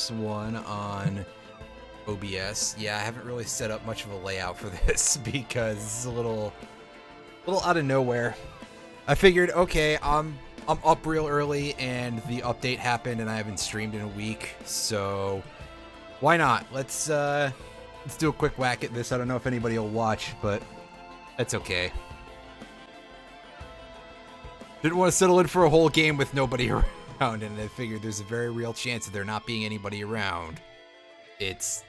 this one on OBS. Yeah, I haven't really set up much of a layout for this because it's a little out of nowhere. I figured, okay, I'm up real early and the update happened and I haven't streamed in a week, so why not? Let's do a quick whack at this. I don't know if anybody will watch, but that's okay. Didn't want to settle in for a whole game with nobody around, and I figured there's a very real chance of there not being anybody around. It's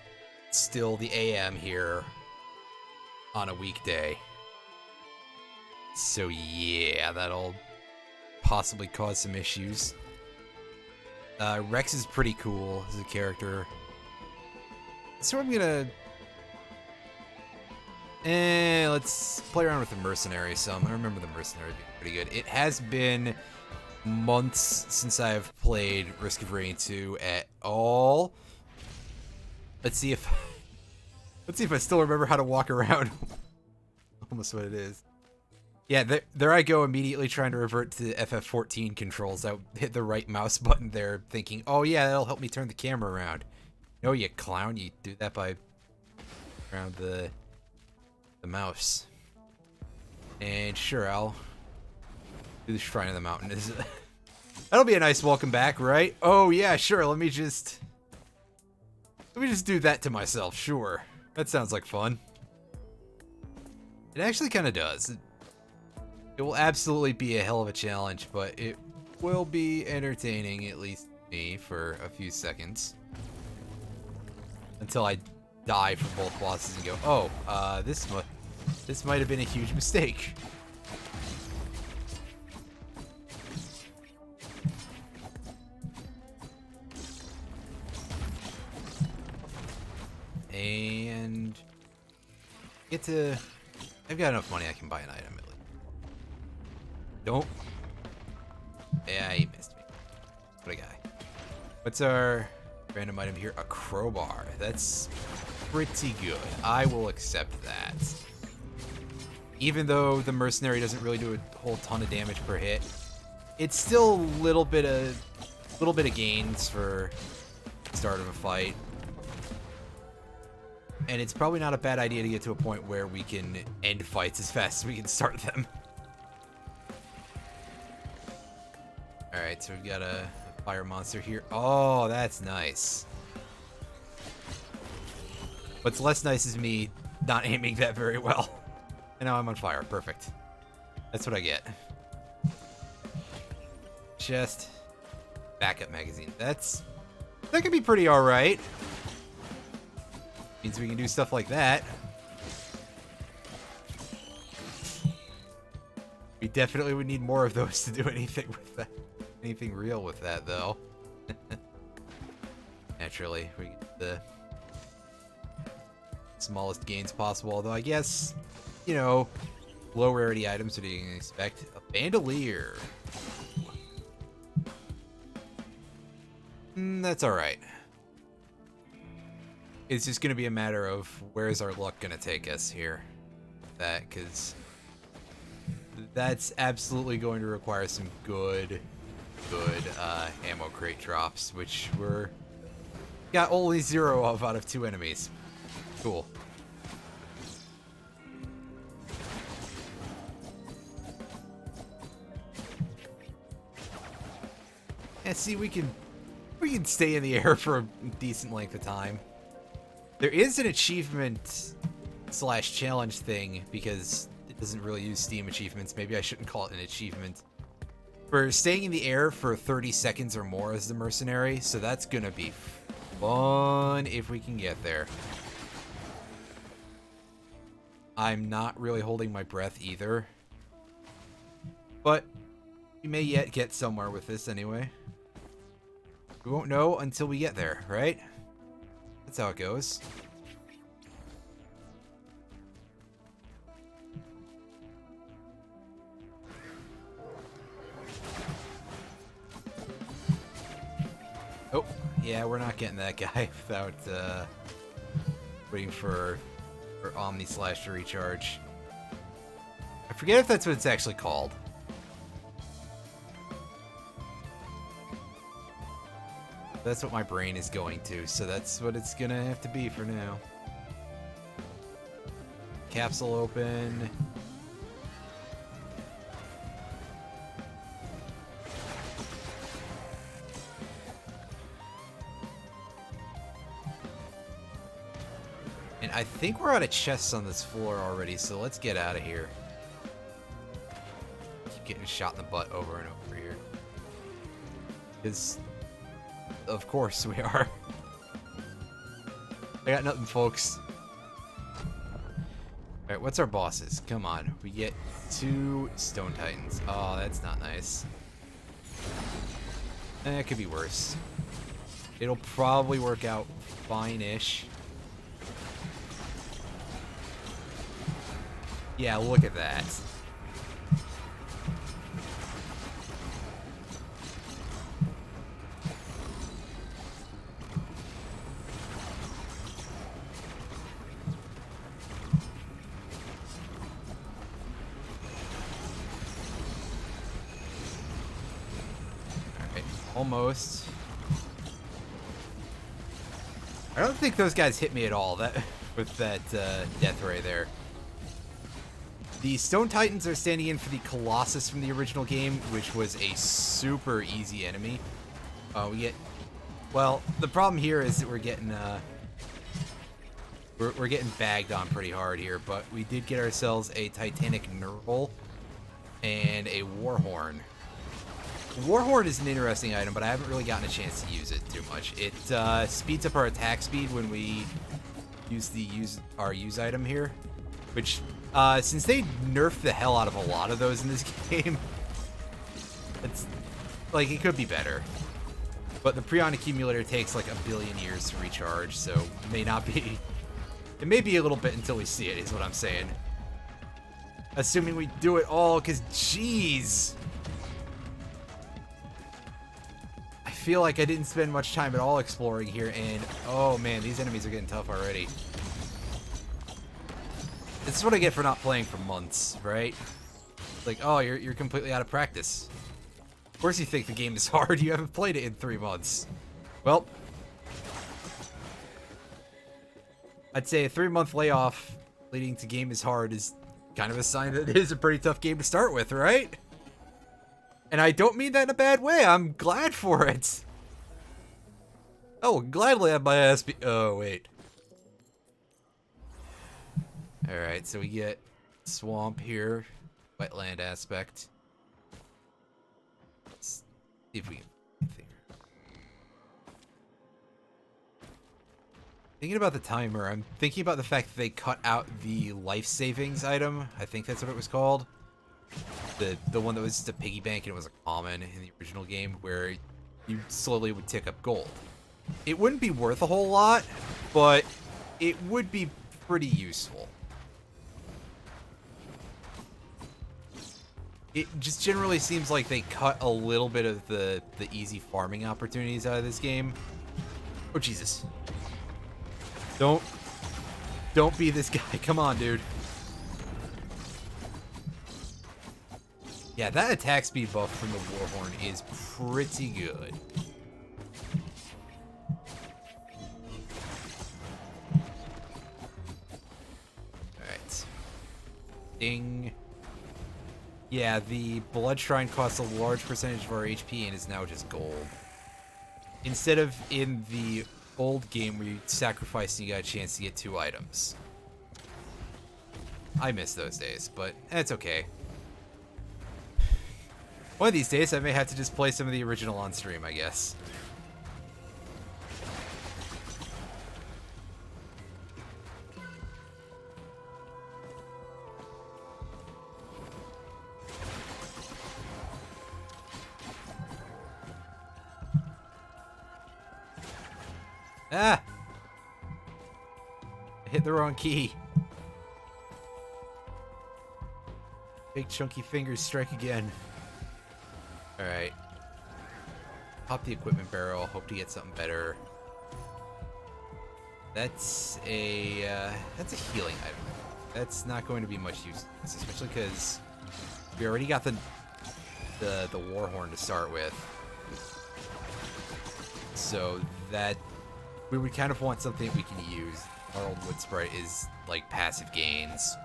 still the AM here on a weekday. So yeah, that'll possibly cause some issues. Rex is pretty cool as a character. So I'm gonna... let's play around with the Mercenary some. I remember the Mercenary being pretty good. It has been months since I've played Risk of Rain 2 at all. Let's see if I still remember how to walk around. Almost what it is. Yeah, there I go, immediately trying to revert to FF14 controls. I hit the right mouse button there, thinking, oh yeah, that'll help me turn the camera around. No, you clown, you do that by around the mouse. And sure, I'll do the Shrine of the Mountain. That'll be a nice welcome back, right? Oh yeah, sure, let me just do that to myself, sure. That sounds like fun. It actually kind of does. It will absolutely be a hell of a challenge, but it will be entertaining, at least me, for a few seconds. Until I die for both bosses and go, oh, this might have been a huge mistake. And I've got enough money I can buy an item at least. Don't. Yeah, he missed me. What a guy. What's our random item here? A crowbar. That's pretty good. I will accept that. Even though the Mercenary doesn't really do a whole ton of damage per hit, it's still a little bit of gains for the start of a fight. And it's probably not a bad idea to get to a point where we can end fights as fast as we can start them. Alright, so we've got a fire monster here. Oh, that's nice. What's less nice is me not aiming that very well. And now I'm on fire. Perfect. That's what I get. Chest. Backup magazine. That could be pretty alright. Means we can do stuff like that. We definitely would need more of those to do anything with that. Anything real with that, though. Naturally, we get the smallest gains possible, although I guess, you know, low rarity items, what do you expect? A bandolier. That's alright. It's just going to be a matter of where's our luck going to take us here. Because that's absolutely going to require some good ammo crate drops, which we're got only 0 of out of 2 enemies. Cool. Yeah, see, we can stay in the air for a decent length of time. There is an achievement / challenge thing, because it doesn't really use Steam achievements. Maybe I shouldn't call it an achievement. For staying in the air for 30 seconds or more as the Mercenary, so that's gonna be fun if we can get there. I'm not really holding my breath either. But we may yet get somewhere with this anyway. We won't know until we get there, right? That's how it goes. Oh, yeah, we're not getting that guy without waiting for Omni Slash to recharge. I forget if that's what it's actually called. That's what my brain is going to, so that's what it's gonna have to be for now. Capsule open. And I think we're out of chests on this floor already, so let's get out of here. Keep getting shot in the butt over and over here. Because, of course we are. I got nothing, folks. Alright, what's our bosses? Come on. We get 2 Stone Titans. Oh, that's not nice. It could be worse. It'll probably work out fine-ish. Yeah, look at that. Alright, almost. I don't think those guys hit me at all with that death ray there. The Stone Titans are standing in for the Colossus from the original game, which was a super easy enemy. Well, the problem here is that we're getting bagged on pretty hard here, but we did get ourselves a Titanic Nurgle and a Warhorn. Warhorn is an interesting item, but I haven't really gotten a chance to use it too much. It speeds up our attack speed when we use our use item here, which since they nerfed the hell out of a lot of those in this game, it's like it could be better. But the Prion accumulator takes like 1 billion years to recharge, so it may not be. It may be a little bit until we see it, is what I'm saying. Assuming we do it all, because jeez. I feel like I didn't spend much time at all exploring here, and oh man, these enemies are getting tough already. This is what I get for not playing for months, right? Like, oh, you're completely out of practice. Of course you think the game is hard, you haven't played it in 3 months. Well, I'd say a 3-month layoff leading to game is hard is kind of a sign that it is a pretty tough game to start with, right? And I don't mean that in a bad way, I'm glad for it. Oh, gladly have my ass be- oh, wait. Alright, so we get swamp here, wetland aspect. Let's see if we can thinking about the timer, I'm thinking about the fact that they cut out the life savings item. I think that's what it was called. The one that was just a piggy bank and it was a common in the original game where you slowly would tick up gold. It wouldn't be worth a whole lot, but it would be pretty useful. It just generally seems like they cut a little bit of the easy farming opportunities out of this game. Oh, Jesus. Don't be this guy. Come on, dude. Yeah, that attack speed buff from the Warhorn is pretty good. Alright. Ding. Yeah, the Blood Shrine costs a large percentage of our HP and is now just gold. Instead of in the old game where you sacrificed and you got a chance to get 2 items. I miss those days, but that's okay. One of these days I may have to just play some of the original on stream, I guess. Ah! I hit the wrong key. Big chunky fingers strike again. Alright. Pop the equipment barrel, hope to get something better. That's a healing item. That's not going to be much use, especially because we already got the Warhorn to start with. So that we would kind of want something we can use. Our old wood sprite is like passive gains,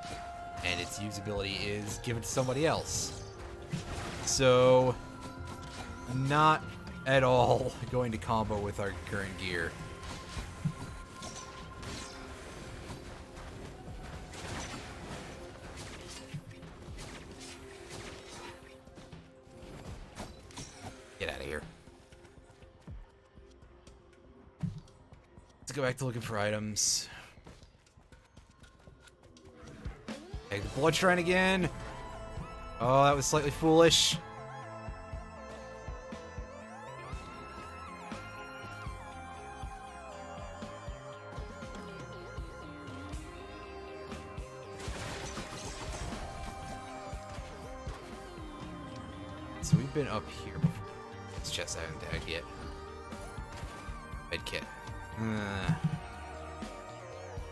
and its usability is given to somebody else. So not at all going to combo with our current gear. Get out of here. Let's go back to looking for items. Take the blood shrine again. Oh, that was slightly foolish. So we've been up here before. This chest I haven't tagged yet. Med kit.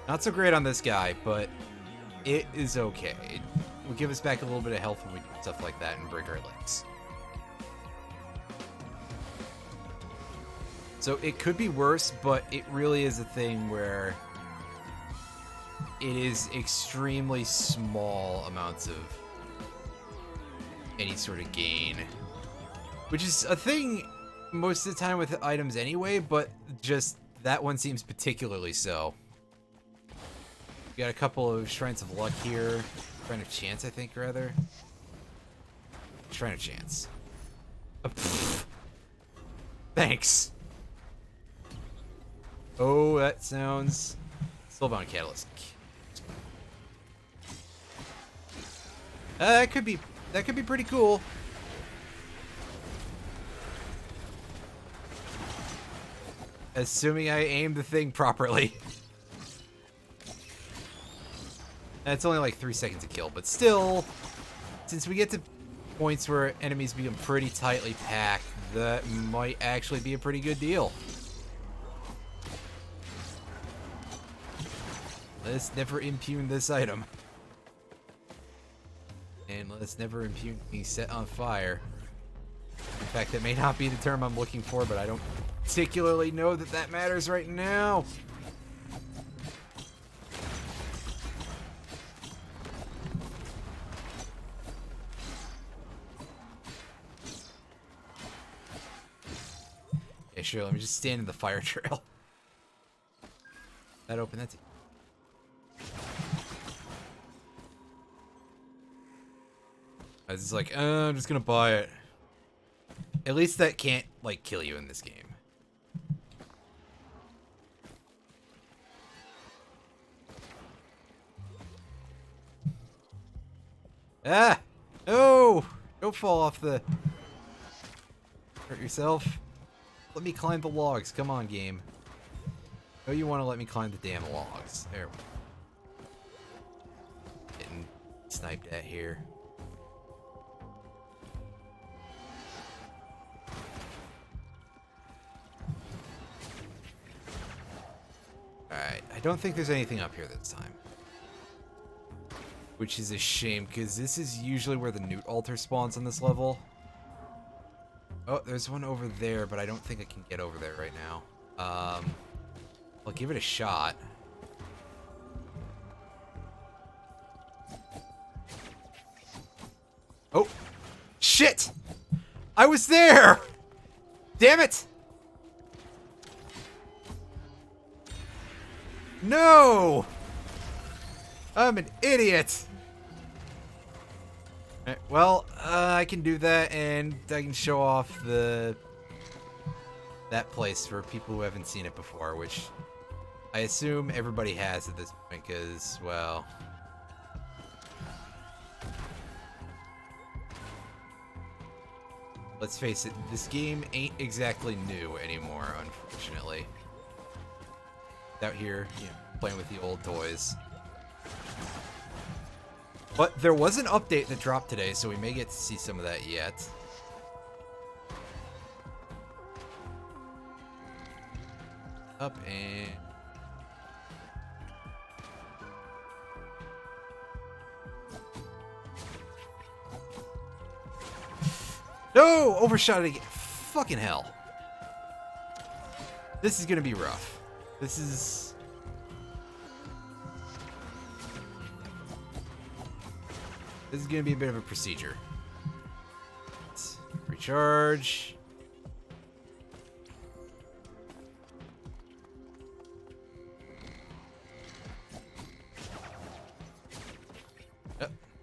Not so great on this guy, but it is okay. It will give us back a little bit of health when we do stuff like that and break our legs. So it could be worse, but it really is a thing where it is extremely small amounts of any sort of gain. Which is a thing most of the time with items anyway, but just that one seems particularly so. We got a couple of Shrines of Luck here. Shrine of Chance, I think, rather. Shrine of Chance. Thanks. Oh, that sounds... Soulbound Catalyst. That could be pretty cool. Assuming I aim the thing properly. It's only like 3 seconds to kill, but still, since we get to points where enemies become pretty tightly packed, that might actually be a pretty good deal. Let's never impugn this item. And let's never impugn being set on fire. In fact, that may not be the term I'm looking for, but I don't particularly know that that matters right now. Yeah, sure, let me just stand in the fire trail. That open, that's it. I was just like, I'm just gonna buy it. At least that can't, like, kill you in this game. Ah! No! Don't fall off the... Hurt yourself. Let me climb the logs. Come on, game. Oh, you want to let me climb the damn logs. There we go. Getting sniped at here. Alright, I don't think there's anything up here this time. Which is a shame, because this is usually where the Newt altar spawns on this level. Oh, there's one over there, but I don't think I can get over there right now. I'll give it a shot. Oh! Shit! I was there! Damn it! No! I'm an idiot! Alright, well, I can do that, and I can show off that place for people who haven't seen it before, which I assume everybody has at this point, because, well... Let's face it, this game ain't exactly new anymore, unfortunately. Out here, you know, playing with the old toys. But there was an update that dropped today, so we may get to see some of that yet. Up and... No! Overshot it again. Fucking hell. This is gonna be rough. This is gonna be a bit of a procedure. Let's recharge.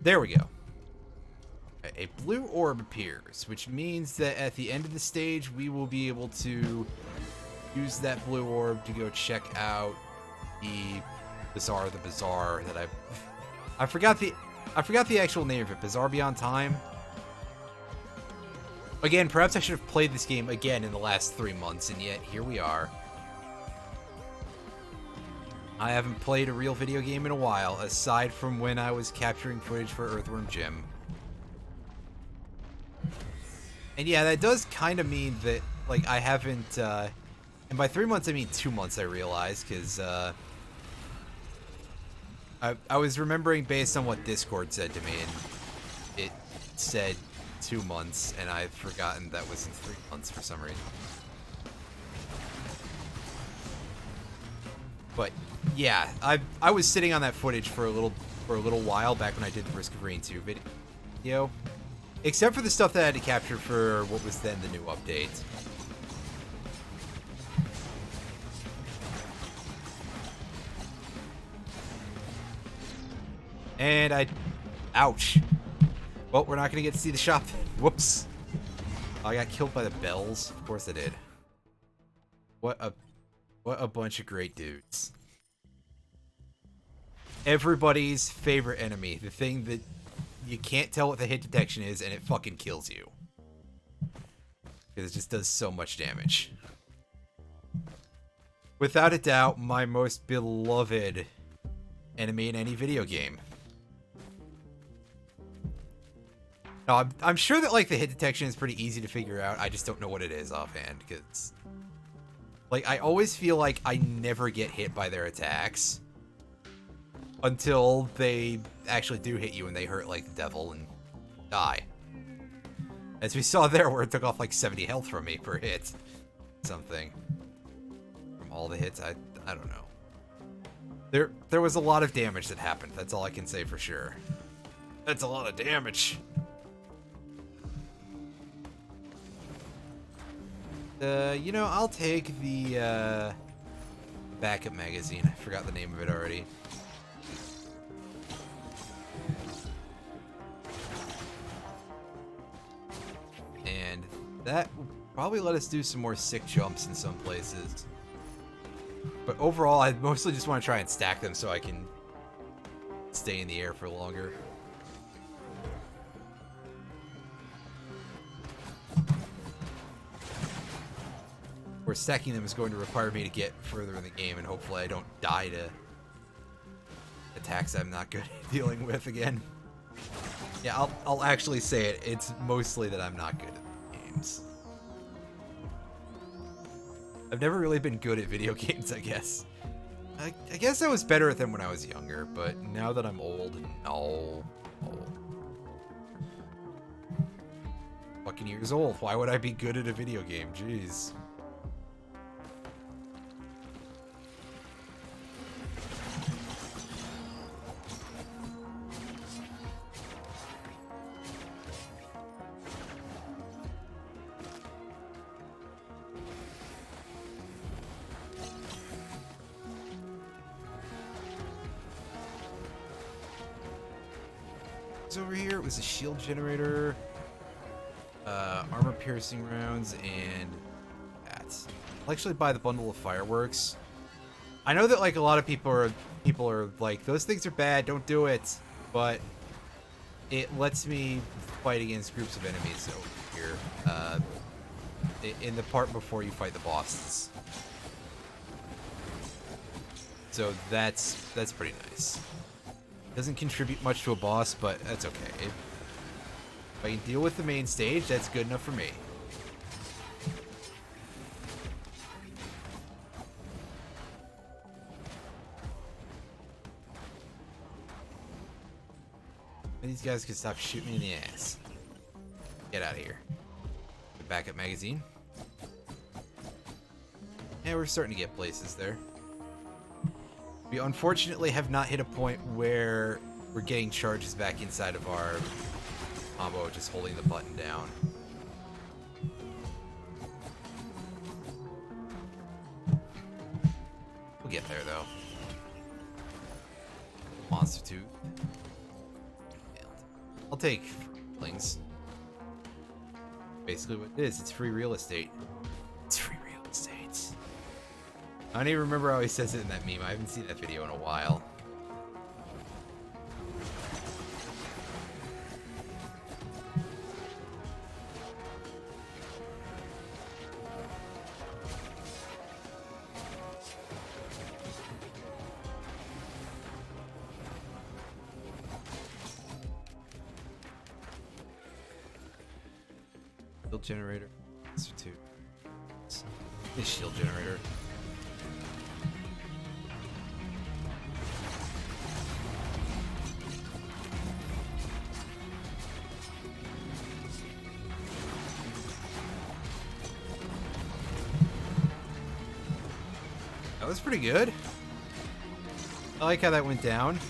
There we go. A blue orb appears, which means that at the end of the stage, we will be able to use that blue orb to go check out the Bazaar that I forgot the actual name of it. Bazaar Beyond Time. Again, perhaps I should have played this game again in the last 3 months, and yet here we are. I haven't played a real video game in a while, aside from when I was capturing footage for Earthworm Jim. And yeah, that does kind of mean that, like, I haven't, and by 3 months I mean 2 months, I realize, because, I was remembering based on what Discord said to me, and it said 2 months, and I've forgotten that was in 3 months for some reason. But yeah, I was sitting on that footage for a little while back when I did the Risk of Rain 2 video, except for the stuff that I had to capture for what was then the new update. And ouch. Well, we're not gonna get to see the shop then. Whoops. I got killed by the bells. Of course I did. What a bunch of great dudes. Everybody's favorite enemy. The thing that you can't tell what the hit detection is, and it fucking kills you. Because it just does so much damage. Without a doubt, my most beloved enemy in any video game. No, I'm sure that, like, the hit detection is pretty easy to figure out. I just don't know what it is offhand, because, like, I always feel like I never get hit by their attacks until they actually do hit you and they hurt like the devil and die. As we saw there, where it took off like 70 health from me per hit. Something. From all the hits, I don't know. There was a lot of damage that happened. That's all I can say for sure. That's a lot of damage. You know, I'll take the backup magazine. I forgot the name of it already. And that will probably let us do some more sick jumps in some places. But overall, I mostly just want to try and stack them so I can stay in the air for longer. Where stacking them is going to require me to get further in the game, and hopefully I don't die to attacks I'm not good at dealing with again. Yeah, I'll actually say it. It's mostly that I'm not good at games. I've never really been good at video games, I guess. I guess I was better at them when I was younger, but now that I'm old, no. Fucking years old. Why would I be good at a video game? Jeez. Over here, it was a shield generator, armor piercing rounds, and that. I'll actually buy the bundle of fireworks. I know that, like, a lot of people are like, those things are bad, don't do it, but it lets me fight against groups of enemies over here in the part before you fight the bosses. So that's pretty nice. Doesn't contribute much to a boss, but that's okay. If I can deal with the main stage, that's good enough for me. And these guys can stop shooting me in the ass. Get out of here. The backup magazine. Yeah, we're starting to get places there. We unfortunately have not hit a point where we're getting charges back inside of our combo, just holding the button down. We'll get there, though. Monster Tooth. I'll take Flings. Basically what it is, it's free real estate. It's free real estate. I don't even remember how he says it in that meme. I haven't seen that video in a while. Shield generator. This two. This shield generator. That was pretty good. I like how that went down.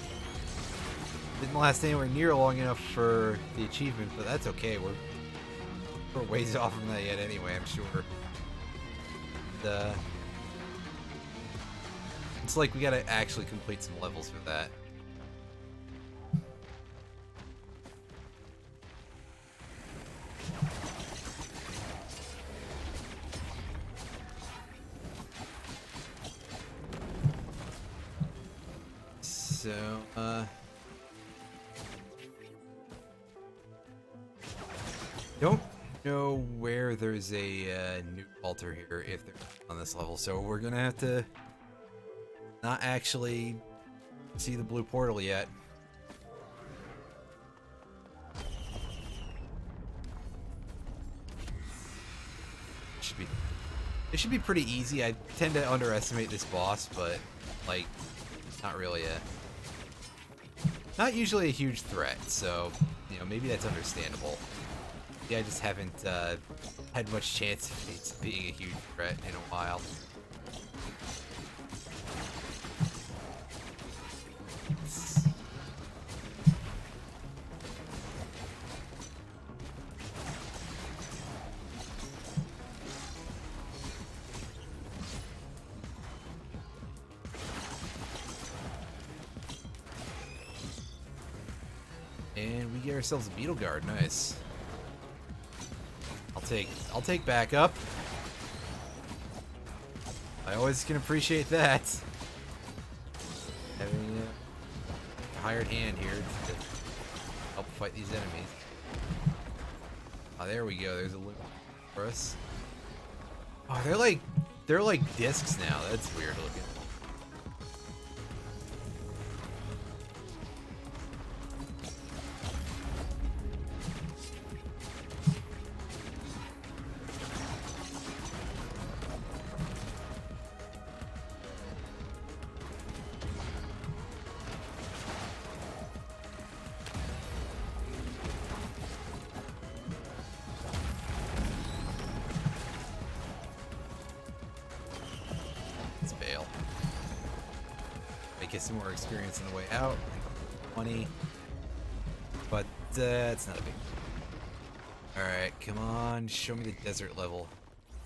Didn't last anywhere near long enough for the achievement, but that's okay. We're ways off from that yet anyway, I'm sure. It's like we gotta actually complete some levels for that. So, don't know where there's a new altar here if they're on this level, so we're gonna have to not actually see the blue portal yet. It should be pretty easy. I tend to underestimate this boss, but like not really not usually a huge threat, so you know, maybe that's understandable. Yeah, I just haven't had much chance of it being a huge threat in a while. And we get ourselves a beetle guard, nice. I'll take backup. I always can appreciate that. Having a hired hand here to help fight these enemies. Oh, there we go. There's a loop for us. Oh, they're like discs now. That's weird looking. Get some more experience on the way out. Money. But it's not a big deal. Alright, come on. Show me the desert level.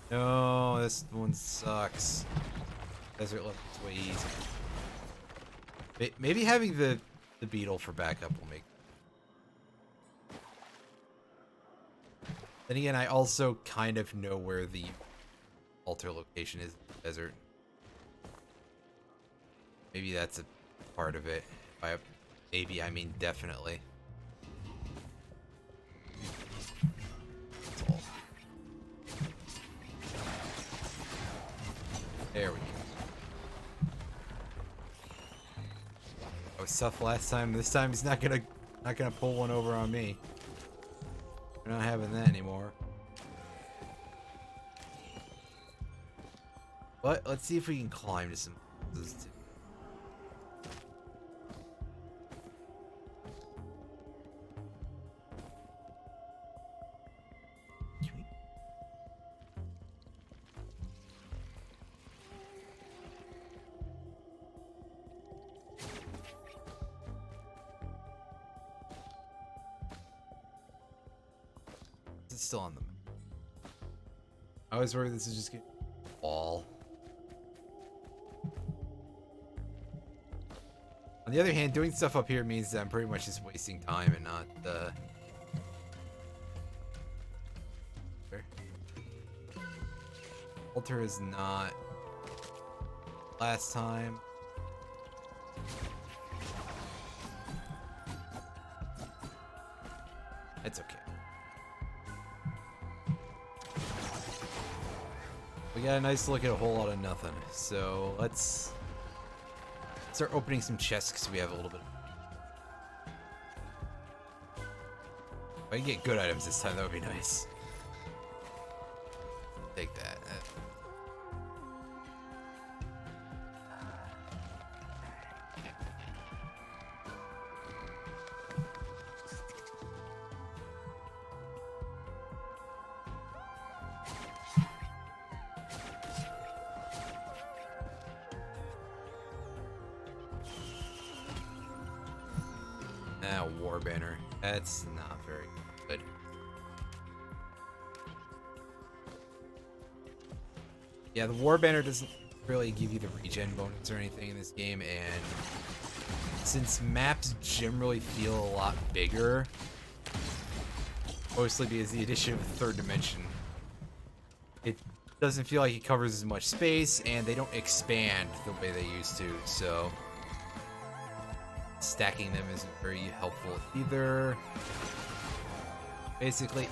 No, this one sucks. Desert level is way easy. Maybe having the beetle for backup will make. Then again, I also kind of know where the altar location is in the desert. Maybe that's a part of it. By maybe, I mean definitely. There we go. I was tough last time. This time he's not gonna pull one over on me. We're not having that anymore. But let's see if we can climb to some. still on the map. I was worried this is just getting wall. On the other hand, doing stuff up here means that I'm pretty much just wasting time and not Altar is not last time. It's okay. We got a nice look at a whole lot of nothing. So let's start opening some chests because we have a little bit. If I can get good items this time, that would be nice. Take that. War banner. That's not very good. Yeah, the war banner doesn't really give you the regen bonus or anything in this game, and since maps generally feel a lot bigger, mostly because the addition of the third dimension, it doesn't feel like it covers as much space, and they don't expand the way they used to, so stacking them isn't very helpful either. Basically,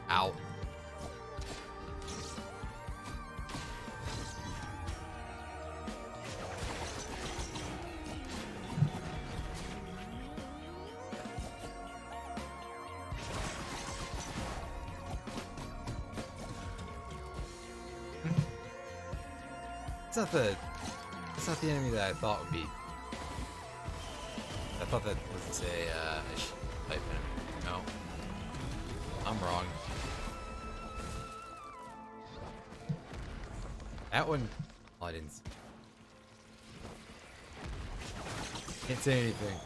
ow. It's not the enemy that I thought would be. I thought that was a type enemy. No. I'm wrong. That one, oh, I didn't. Can't say anything.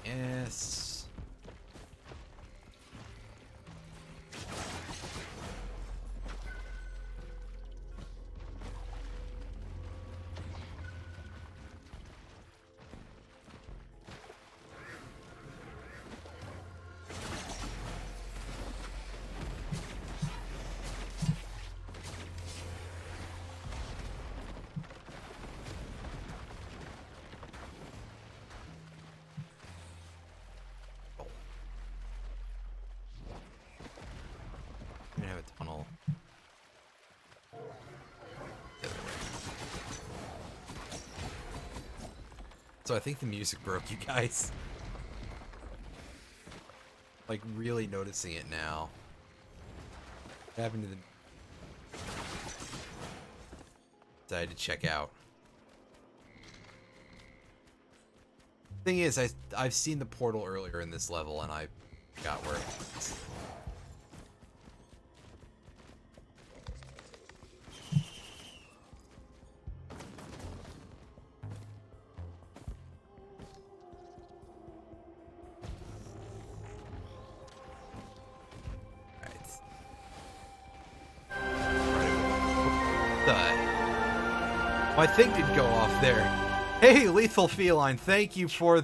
Yes. Have a tunnel. So I think the music broke, you guys. Like really noticing it now. What happened to the? Decided to check out. Thing is, I've seen the portal earlier in this level, and I got where it was. My thing didn't go off there. Hey, Lethal Feline, thank you for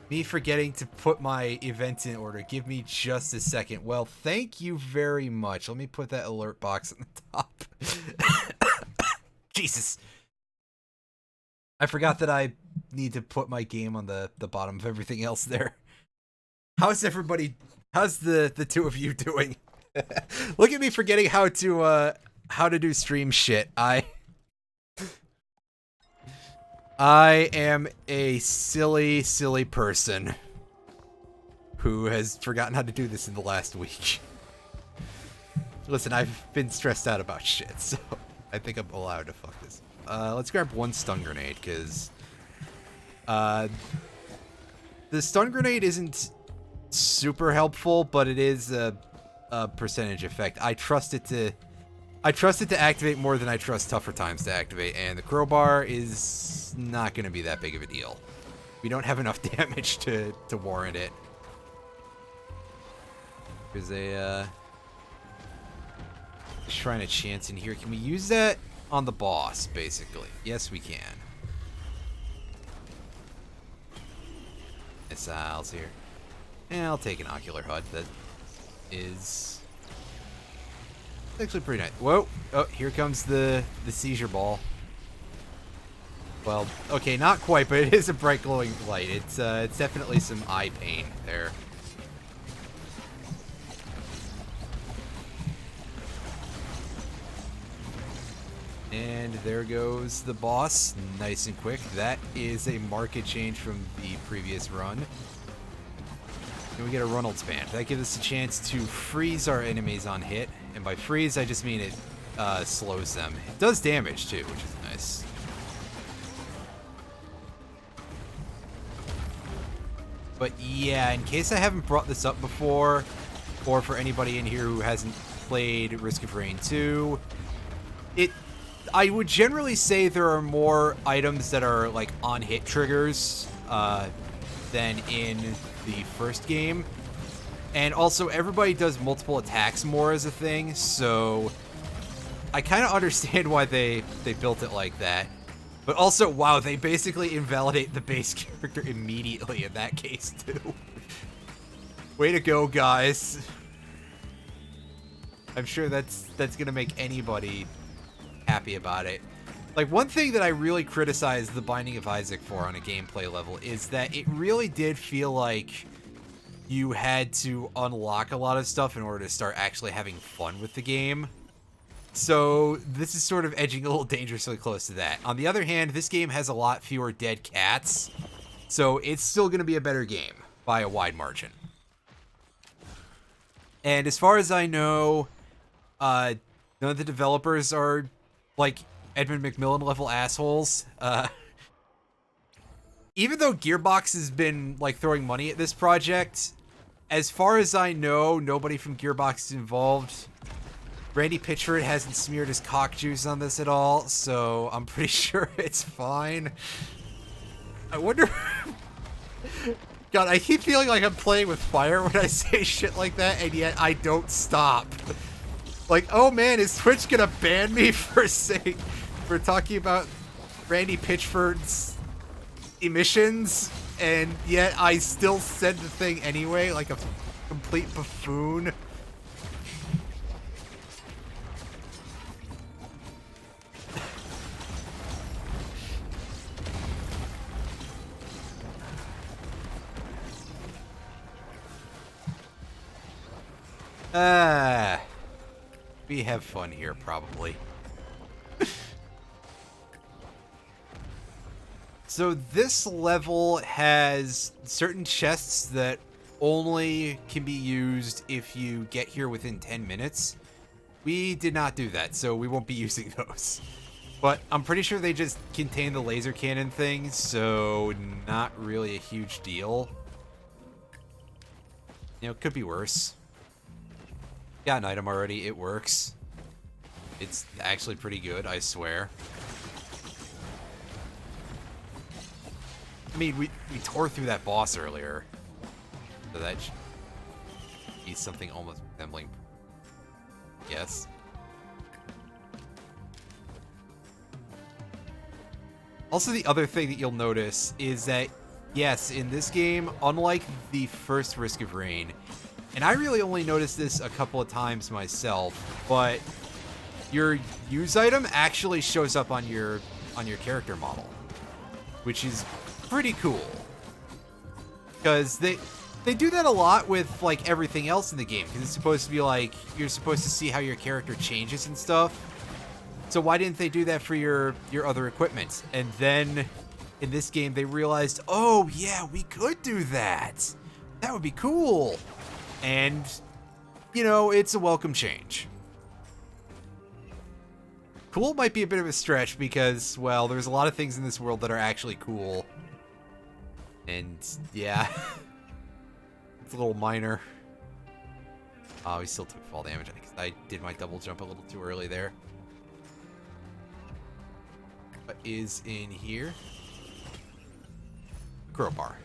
me forgetting to put my event in order. Give me just a second. Well, thank you very much. Let me put that alert box on the top. Jesus. I forgot that I need to put my game on the bottom of everything else there. How's everybody? How's the two of you doing? Look at me forgetting how to do stream shit. I am a silly, silly person who has forgotten how to do this in the last week. Listen, I've been stressed out about shit, so I think I'm allowed to fuck this. Let's grab one stun grenade, because the stun grenade isn't super helpful, but it is a percentage effect. I trust it to activate more than I trust Tougher Times to activate, and the crowbar is not going to be that big of a deal. We don't have enough damage to warrant it. There's a Shrine of Chance in here. Can we use that on the boss, basically? Yes, we can. Missiles here. And I'll take an Ocular HUD. That is actually pretty nice. Whoa! Oh, here comes the seizure ball. Well, okay, not quite, but it is a bright glowing light. It's definitely some eye pain there. And there goes the boss, nice and quick. That is a market change from the previous run. And we get a Reynolds band. That gives us a chance to freeze our enemies on hit. And by freeze, I just mean it slows them. It does damage too, which is nice. But yeah, in case I haven't brought this up before, or for anybody in here who hasn't played Risk of Rain 2, I would generally say there are more items that are like on hit triggers than in the first game. And also everybody does multiple attacks more as a thing, so I kind of understand why they built it like that. But also, wow, they basically invalidate the base character immediately in that case too. Way to go, guys. I'm sure that's gonna make anybody happy about it. Like, one thing that I really criticize The Binding of Isaac for on a gameplay level is that it really did feel like you had to unlock a lot of stuff in order to start actually having fun with the game. So this is sort of edging a little dangerously close to that. On the other hand, this game has a lot fewer dead cats, so it's still going to be a better game by a wide margin. And as far as I know, none of the developers are like Edmund McMillan level assholes. Even though Gearbox has been like throwing money at this project, as far as I know, nobody from Gearbox is involved. Randy Pitchford hasn't smeared his cock juice on this at all, so I'm pretty sure it's fine. I wonder... God, I keep feeling like I'm playing with fire when I say shit like that, and yet I don't stop. Like, oh man, is Twitch gonna ban me for talking about Randy Pitchford's emissions? And yet I still said the thing anyway, like a complete buffoon. We have fun here, probably. So this level has certain chests that only can be used if you get here within 10 minutes. We did not do that, so we won't be using those. But I'm pretty sure they just contain the laser cannon thing, so not really a huge deal. You know, could be worse. Got an item already, it works. It's actually pretty good, I swear. I mean, we tore through that boss earlier. So that should be something almost resembling. Yes. Also, the other thing that you'll notice is that, yes, in this game, unlike the first Risk of Rain, and I really only noticed this a couple of times myself, but your use item actually shows up on your character model, which is pretty cool. Because they do that a lot with like everything else in the game, because it's supposed to be like you're supposed to see how your character changes and stuff. So why didn't they do that for your other equipment? And then in this game, they realized, oh yeah, we could do that. That would be cool. And, you know, it's a welcome change. Cool might be a bit of a stretch because, well, there's a lot of things in this world that are actually cool. And, yeah. It's a little minor. Oh, he still took fall damage because I did my double jump a little too early there. What is in here? Crowbar.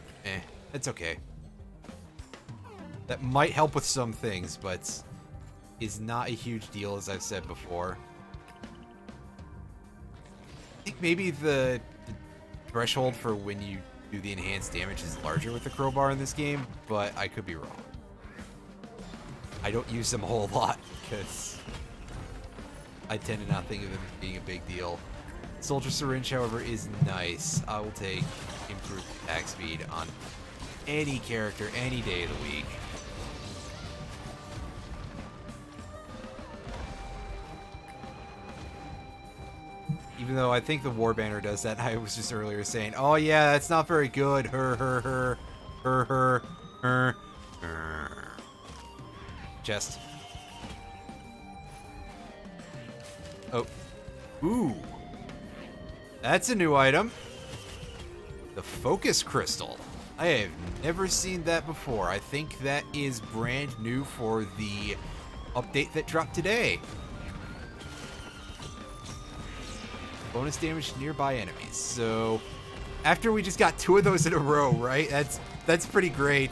It's okay. That might help with some things, but is not a huge deal, as I've said before. I think maybe the threshold for when you do the enhanced damage is larger with the crowbar in this game, but I could be wrong. I don't use them a whole lot because I tend to not think of them as being a big deal. Soldier Syringe, however, is nice. I will take improved attack speed on any character any day of the week. Even though I think the War Banner does that, I was just earlier saying, oh yeah, that's not very good. Her. Chest. Oh. Ooh. That's a new item. The Focus Crystal. I have never seen that before. I think that is brand new for the update that dropped today. Bonus damage to nearby enemies. So, after we just got 2 of those in a row, right? That's pretty great.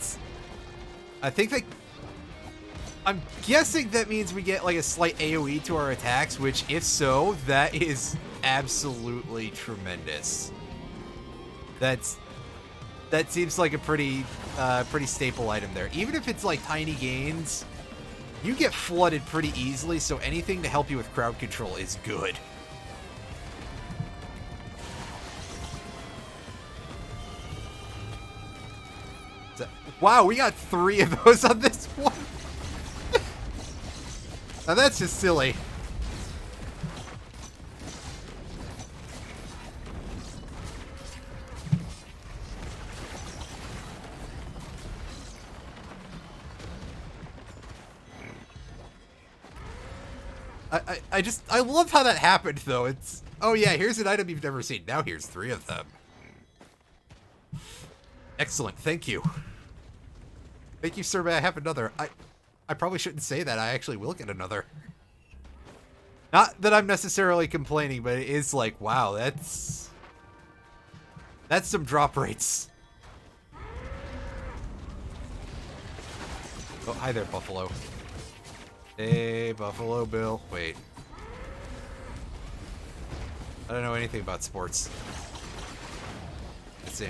I think that... I'm guessing that means we get like a slight AoE to our attacks, which if so, that is absolutely tremendous. That seems like a pretty staple item there. Even if it's like tiny gains, you get flooded pretty easily, so anything to help you with crowd control is good. Wow, we got 3 of those on this one. Now that's just silly. I love how that happened though. It's, oh yeah, here's an item you've never seen. Now here's 3 of them. Excellent, thank you. Thank you, sir. May I have another? I probably shouldn't say that. I actually will get another. Not that I'm necessarily complaining, but it is like, wow, that's some drop rates. Oh, hi there, Buffalo. Hey, Buffalo Bill. Wait. I don't know anything about sports. It's in.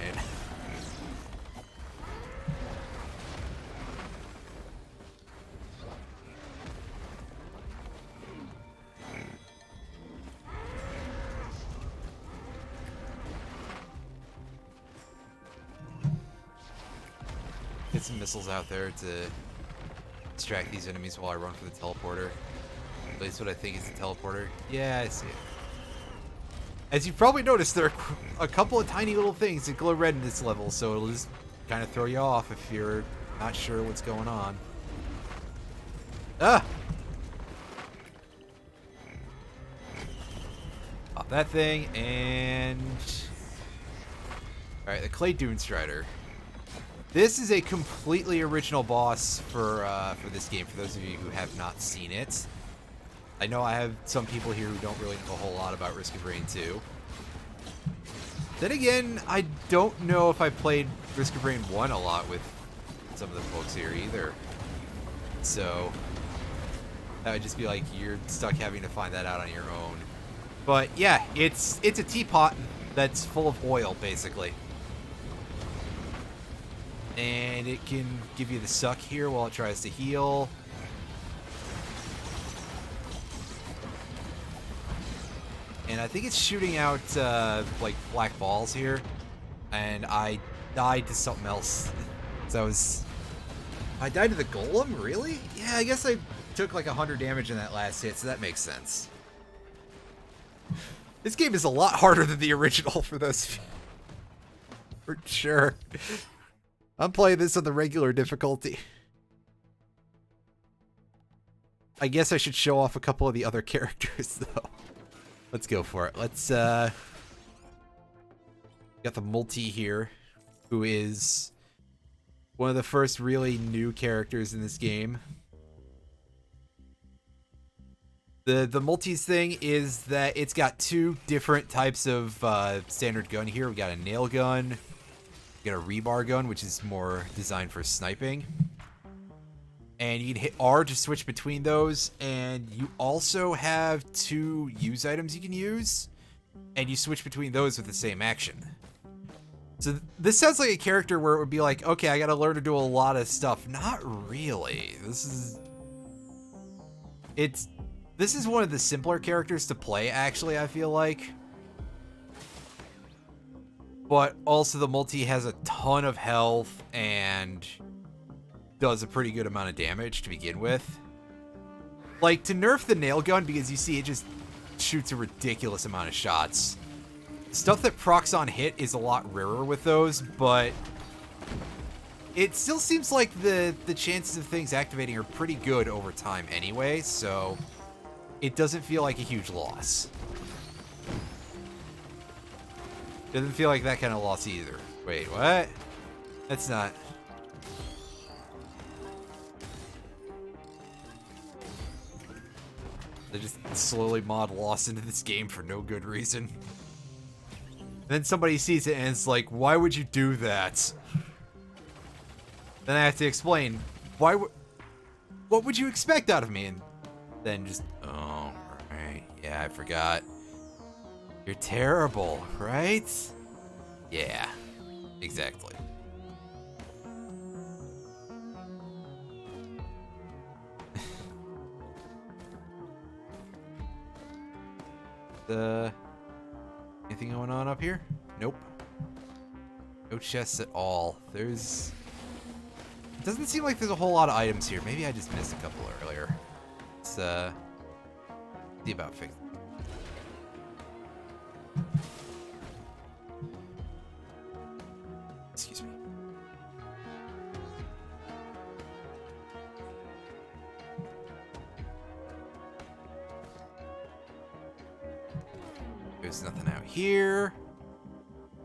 Get some missiles out there to distract these enemies while I run for the teleporter. At least what I think is the teleporter. Yeah, I see it. As you've probably noticed, there are a couple of tiny little things that glow red in this level, so it'll just kind of throw you off if you're not sure what's going on. Ah! Pop that thing, and... Alright, the Clay Dune Strider. This is a completely original boss for this game, for those of you who have not seen it. I know I have some people here who don't really know a whole lot about Risk of Rain 2. Then again, I don't know if I played Risk of Rain 1 a lot with some of the folks here either. So, that would just be like, you're stuck having to find that out on your own. But yeah, it's a teapot that's full of oil, basically. And it can give you the suck here while it tries to heal. And I think it's shooting out like black balls here. And I died to something else. So I died to the golem? Really? Yeah, I guess I took like 100 damage in that last hit, so that makes sense. This game is a lot harder than the original for those. For sure. I'm playing this on the regular difficulty. I guess I should show off a couple of the other characters, though. Let's go for it. Let's, got the multi here, who is one of the first really new characters in this game. The multis thing is that it's got two different types of standard gun here. We got a nail gun, we got a rebar gun, which is more designed for sniping. And you can hit R to switch between those, and you also have two use items you can use, and you switch between those with the same action. So this sounds like a character where it would be like, okay, I gotta learn to do a lot of stuff. Not really. This is one of the simpler characters to play, actually, I feel like. But also the multi has a ton of health and does a pretty good amount of damage to begin with. Like, to nerf the nail gun, because you see it just shoots a ridiculous amount of shots. Stuff that procs on hit is a lot rarer with those, but it still seems like the chances of things activating are pretty good over time anyway, so it doesn't feel like a huge loss. Doesn't feel like that kind of loss either. Wait, what? That's not... They just slowly mod loss into this game for no good reason. And then somebody sees it and it's like, why would you do that? Then I have to explain, what would you expect out of me? And then just, oh, right, yeah, I forgot. You're terrible, right? Yeah, exactly. Anything going on up here? Nope. No chests at all. It doesn't seem like there's a whole lot of items here. Maybe I just missed a couple earlier. Let's see about fixing. Excuse me. There's nothing out here.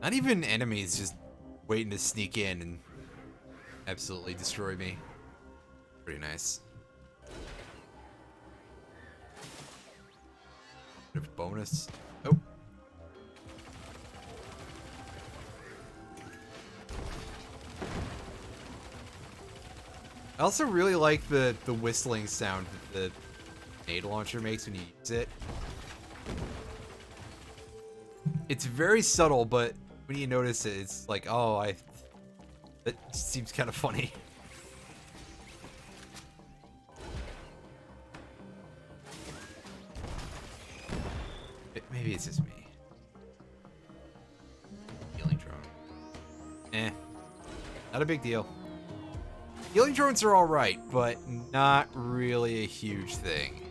Not even enemies, just waiting to sneak in and absolutely destroy me. Pretty nice. Bit of bonus. Oh. I also really like the whistling sound that the grenade launcher makes when you use it. It's very subtle, but when you notice it, it's like, oh, that seems kind of funny. Maybe it's just me. Healing drone. Not a big deal. Healing drones are alright, but not really a huge thing.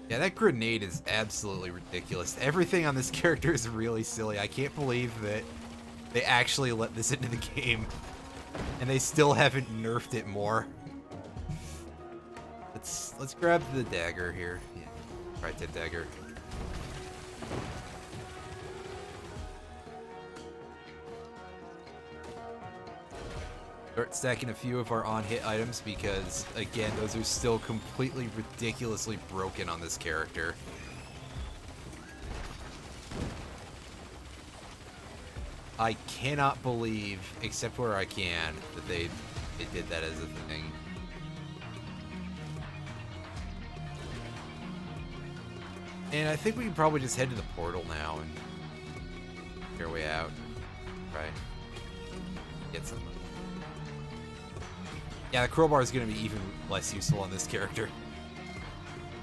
Yeah, that grenade is absolutely ridiculous. Everything on this character is really silly. I can't believe that they actually let this into the game, and they still haven't nerfed it more. Let's grab the dagger here. Yeah, right, the dagger. Start stacking a few of our on-hit items because, again, those are still completely ridiculously broken on this character. I cannot believe, except where I can, that they did that as a thing. And I think we can probably just head to the portal now and make our way out. Right. Get some. Yeah, the crowbar is going to be even less useful on this character.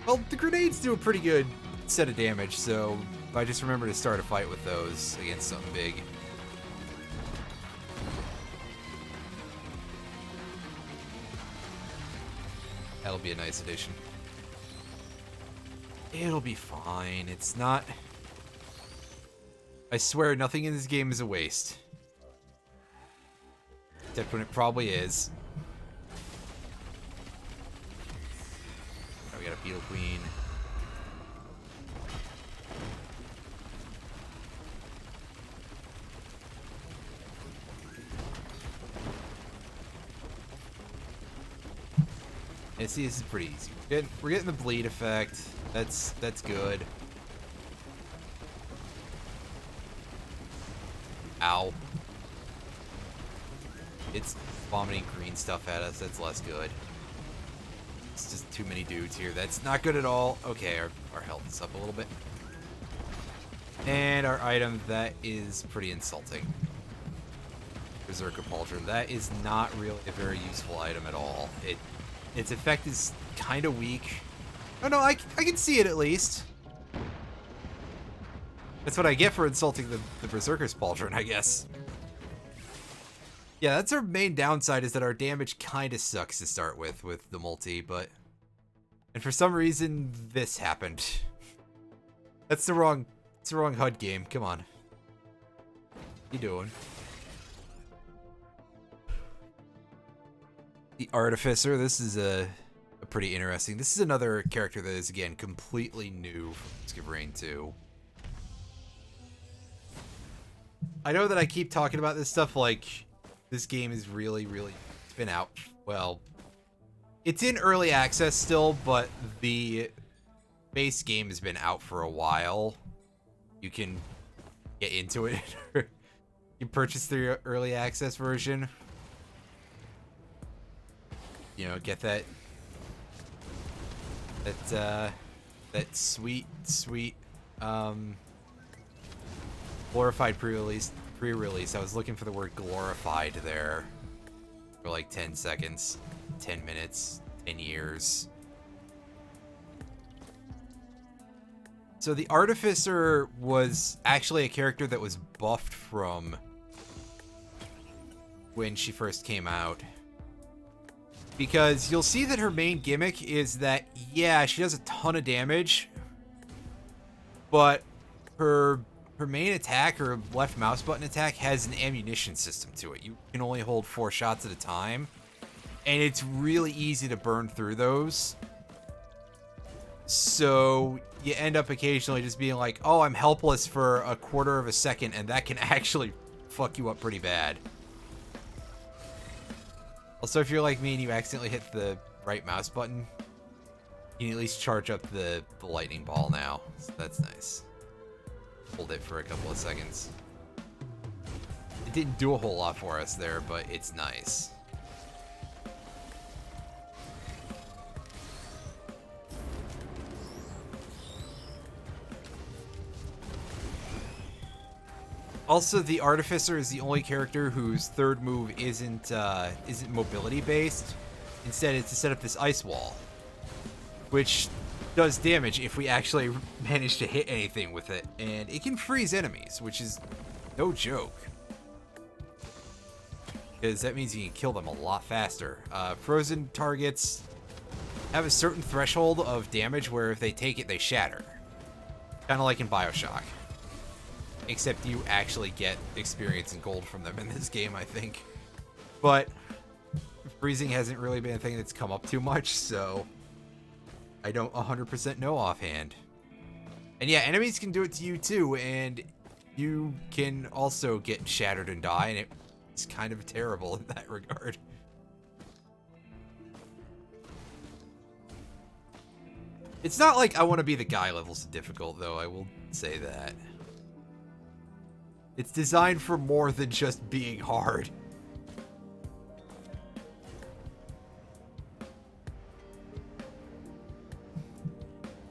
Well, the grenades do a pretty good set of damage, so if I just remember to start a fight with those against something big. It'll be a nice addition. It'll be fine. It's not... I swear, nothing in this game is a waste. Except when it probably is. Oh, we got a Beetle Queen. And see, this is pretty easy. We're getting the bleed effect. That's good. Ow. It's vomiting green stuff at us. That's less good. It's just too many dudes here. That's not good at all. Okay, our health is up a little bit. And our item, that is pretty insulting. Berserker Pauldron. That is not really a very useful item at all. Its effect is kind of weak. Oh no, I can see it at least. That's what I get for insulting the Berserker's Pauldron, I guess. Yeah, that's our main downside, is that our damage kind of sucks to start with the multi, but... And for some reason, this happened. It's the wrong HUD game, come on. What you doing? The Artificer, this is a pretty interesting. This is another character that is, again, completely new from Risk of Rain 2. I know that I keep talking about this stuff like this game is really, it's been out. Well, it's in early access still, but the base game has been out for a while. You can get into it. You purchase the early access version. You know, get that sweet glorified pre-release. I was looking for the word glorified there for like 10 seconds, 10 minutes, 10 years. So the Artificer was actually a character that was buffed from when she first came out. Because you'll see that her main gimmick is that, yeah, she does a ton of damage, but her main attack, her left mouse button attack, has an ammunition system to it. You can only hold 4 shots at a time, and it's really easy to burn through those. So you end up occasionally just being like, oh, I'm helpless for a quarter of a second, and that can actually fuck you up pretty bad. Also, if you're like me and you accidentally hit the right mouse button, you can at least charge up the lightning ball now. So that's nice. Hold it for a couple of seconds. It didn't do a whole lot for us there, but it's nice. Also, the Artificer is the only character whose third move isn't mobility based. Instead, it's to set up this ice wall, which does damage if we actually manage to hit anything with it, and it can freeze enemies, which is no joke, because that means you can kill them a lot faster. Frozen targets have a certain threshold of damage where if they take it, they shatter, kind of like in BioShock. Except you actually get experience and gold from them in this game, I think. But freezing hasn't really been a thing that's come up too much, so I don't 100% know offhand. And yeah, enemies can do it to you too, and you can also get shattered and die, and it's kind of terrible in that regard. It's not like I want to be the guy levels difficult, though, I will say that. It's designed for more than just being hard.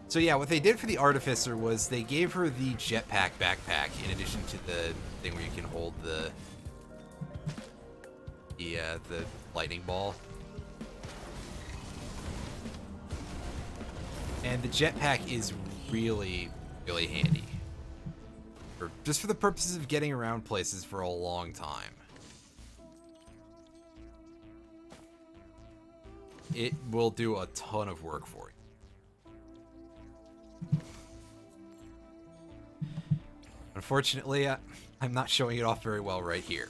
So yeah, what they did for the Artificer was they gave her the jetpack backpack in addition to the thing where you can hold the lightning ball. And the jetpack is really, really handy. Just for the purposes of getting around places for a long time. it will do a ton of work for you. Unfortunately, I'm not showing it off very well right here.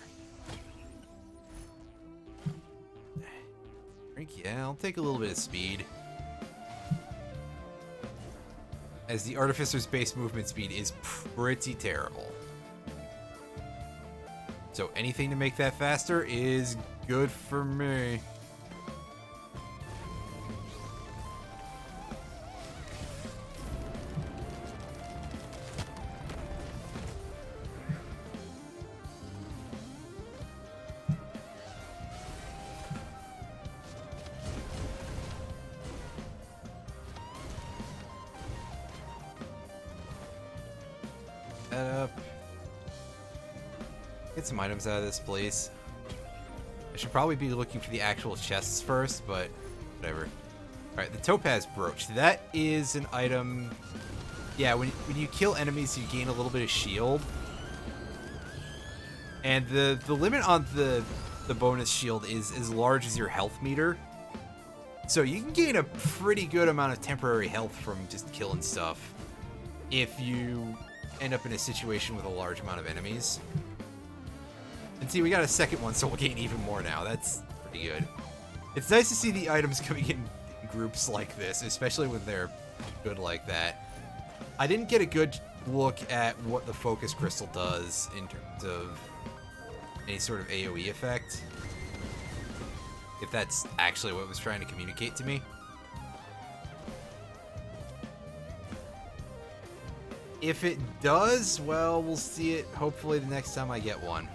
Yeah, I'll take a little bit of speed. As the Artificer's base movement speed is pretty terrible. So anything to make that faster is good for me. Get some items out of this place. I should probably be looking for the actual chests first, but whatever. Alright, the Topaz Brooch. That is an item... Yeah, when you kill enemies, you gain a little bit of shield. And the limit on the bonus shield is as large as your health meter. So you can gain a pretty good amount of temporary health from just killing stuff if you end up in a situation with a large amount of enemies. And see, we got a second one, so we'll gain even more now. That's pretty good. It's nice to see the items coming in groups like this, especially when they're good like that. I didn't get a good look at what the Focus Crystal does in terms of any sort of AoE effect. If that's actually what it was trying to communicate to me. If it does, well, we'll see it hopefully the next time I get one.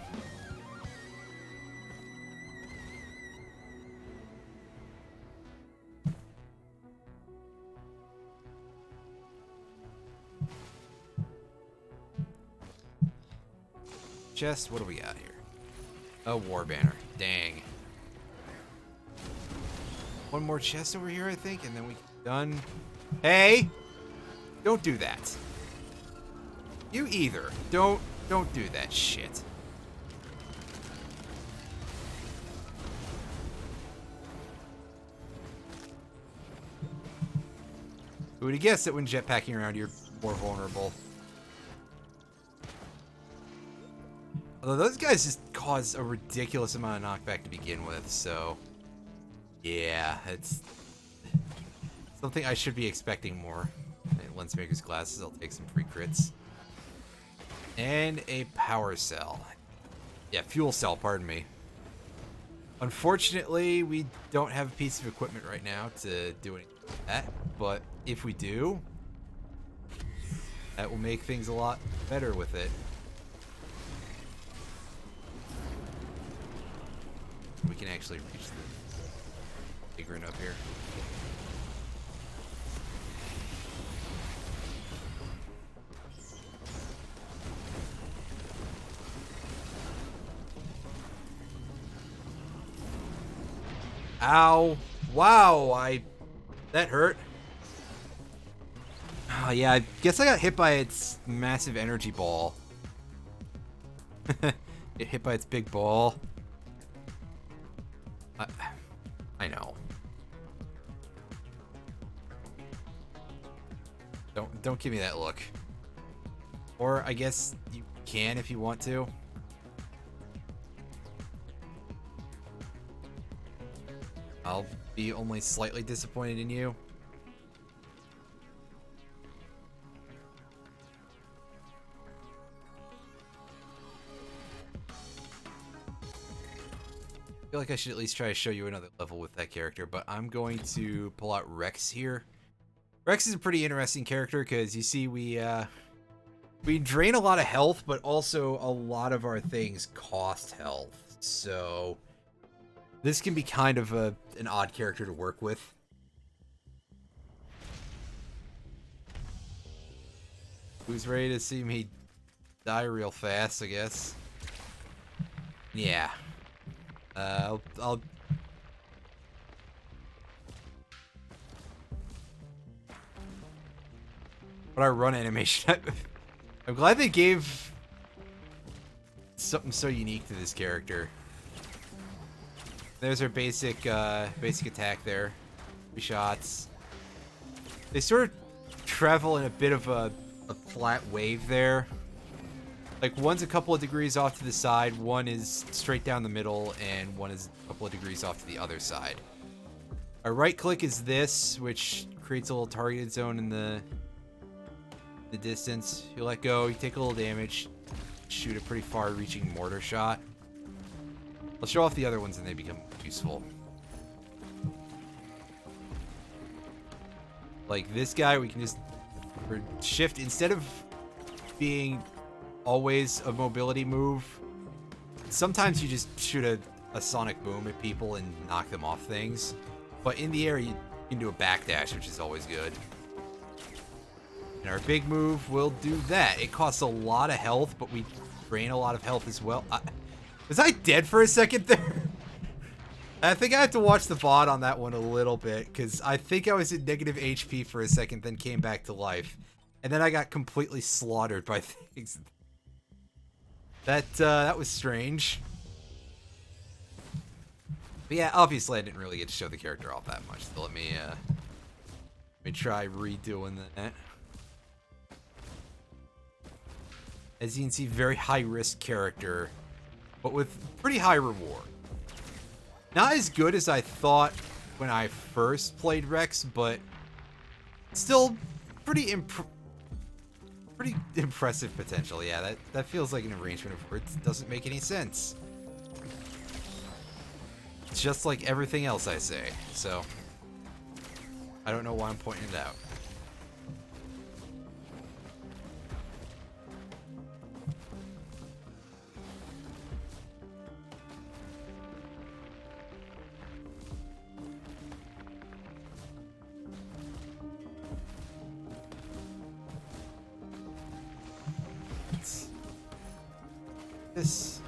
Chest, what do we got here? A war banner. Dang. One more chest over here, I think, and then we're done. Hey! Don't do that. You either. Don't do that shit. Who would have guessed that when jetpacking around you're more vulnerable? Although those guys just cause a ridiculous amount of knockback to begin with, so... Yeah, it's something I should be expecting more. Lensmaker's glasses, I'll take some free crits. And a power cell. Yeah, fuel cell, pardon me. Unfortunately, we don't have a piece of equipment right now to do anything like that, but if we do, that will make things a lot better with it. We can actually reach the vagrant up here. Ow. Wow, that hurt. Oh, yeah, I guess I got hit by its massive energy ball. Get hit by its big ball. I know. Don't give me that look. Or I guess you can if you want to. I'll be only slightly disappointed in you. I feel like I should at least try to show you another level with that character, but I'm going to pull out Rex here. Rex is a pretty interesting character because you see we drain a lot of health, but also a lot of our things cost health. So this can be kind of an odd character to work with. Who's ready to see me die real fast, I guess? Yeah. I'll What our run animation. I'm glad they gave something so unique to this character. There's our basic basic attack there. 3 shots. They sort of travel in a bit of a flat wave there. Like, one's a couple of degrees off to the side, one is straight down the middle, and one is a couple of degrees off to the other side. Our right click is this, which creates a little targeted zone in the distance. You let go, you take a little damage, shoot a pretty far-reaching mortar shot. I'll show off the other ones and they become useful. Like this guy, we can just shift instead of being always a mobility move. Sometimes you just shoot a sonic boom at people and knock them off things. But in the air, you can do a backdash, which is always good. And our big move will do that. It costs a lot of health, but we drain a lot of health as well. Was I dead for a second there? I think I have to watch the VOD on that one a little bit, because I think I was at negative HP for a second, then came back to life. And then I got completely slaughtered by things. That was strange. But yeah, obviously I didn't really get to show the character off that much, so let me try redoing that. As you can see, very high-risk character, but with pretty high reward. Not as good as I thought when I first played Rex, but still pretty impressive potential. Yeah, that feels like an arrangement of words that doesn't make any sense. Just like everything else I say, so I don't know why I'm pointing it out. This.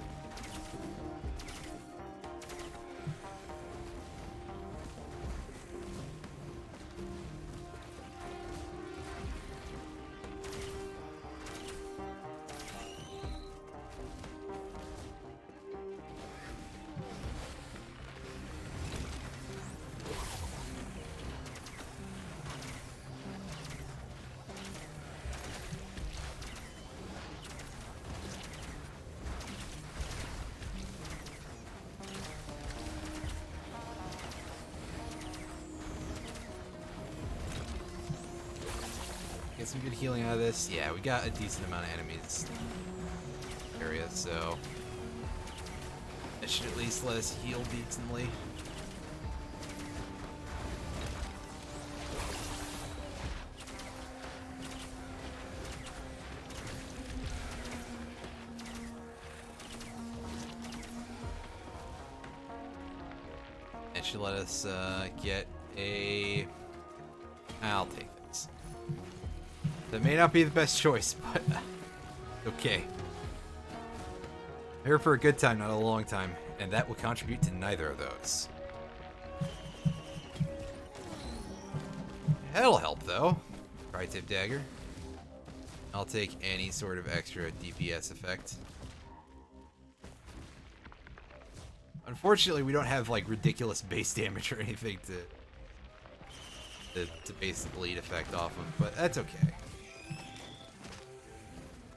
Get some good healing out of this. Yeah, we got a decent amount of enemies in the area, so that should at least let us heal decently. That should let us get a... I'll take this. That may not be the best choice, but okay. I'm here for a good time, not a long time, and that will contribute to neither of those. That'll help, though. Tri-tip dagger. I'll take any sort of extra DPS effect. Unfortunately, we don't have like ridiculous base damage or anything to base the bleed effect off of, but that's okay.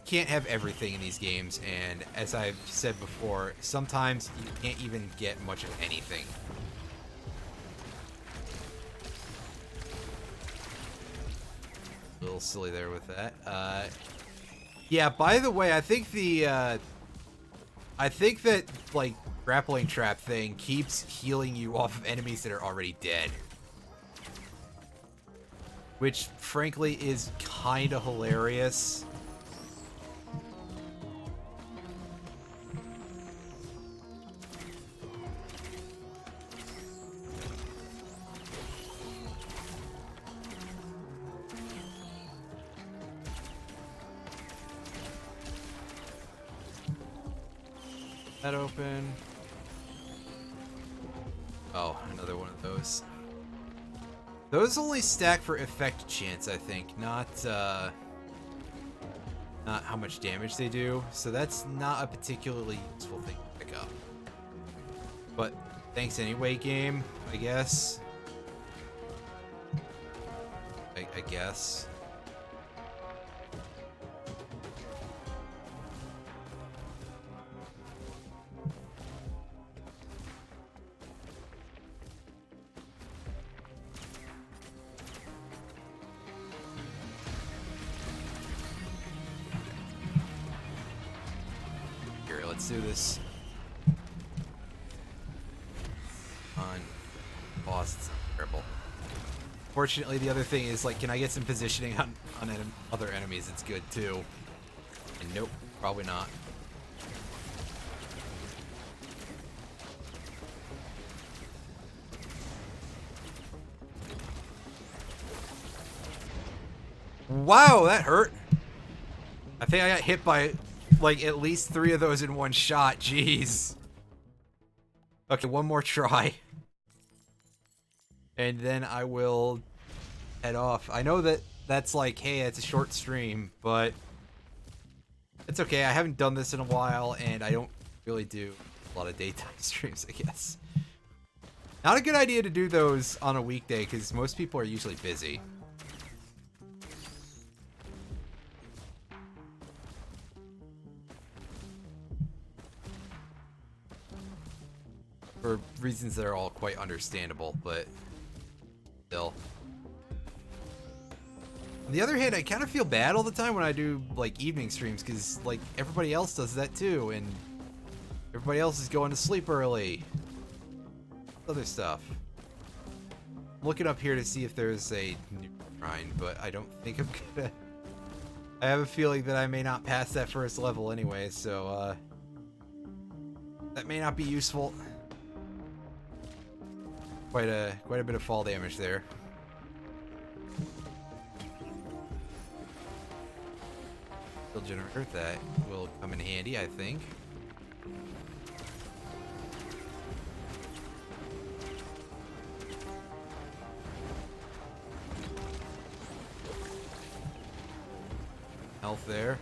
Can't have everything in these games, and as I've said before, sometimes you can't even get much of anything. A little silly there with that. Yeah, by the way, I think that like grappling trap thing keeps healing you off of enemies that are already dead. Which frankly is kinda hilarious. That open. Oh, another one of those. Those only stack for effect chance, I think, not how much damage they do. So that's not a particularly useful thing to pick up. But thanks anyway game, I guess. I guess. Here, let's do this. On boss, terrible. Fortunately, the other thing is, like, can I get some positioning on other enemies? It's good, too. And nope, probably not. Wow, that hurt. I think I got hit by, like, at least 3 of those in one shot. Jeez. Okay, one more try. And then I will head off. I know that that's like, hey, it's a short stream, but it's okay. I haven't done this in a while, and I don't really do a lot of daytime streams, I guess. Not a good idea to do those on a weekday, because most people are usually busy. For reasons that are all quite understandable, but still. On the other hand, I kind of feel bad all the time when I do, like, evening streams, because, like, everybody else does that too, and everybody else is going to sleep early. Other stuff. I'm looking up here to see if there's a new shrine, but I don't think I'm gonna... I have a feeling that I may not pass that first level anyway, so, that may not be useful. Quite a bit of fall damage there. Still generator, that will come in handy, I think. Health there.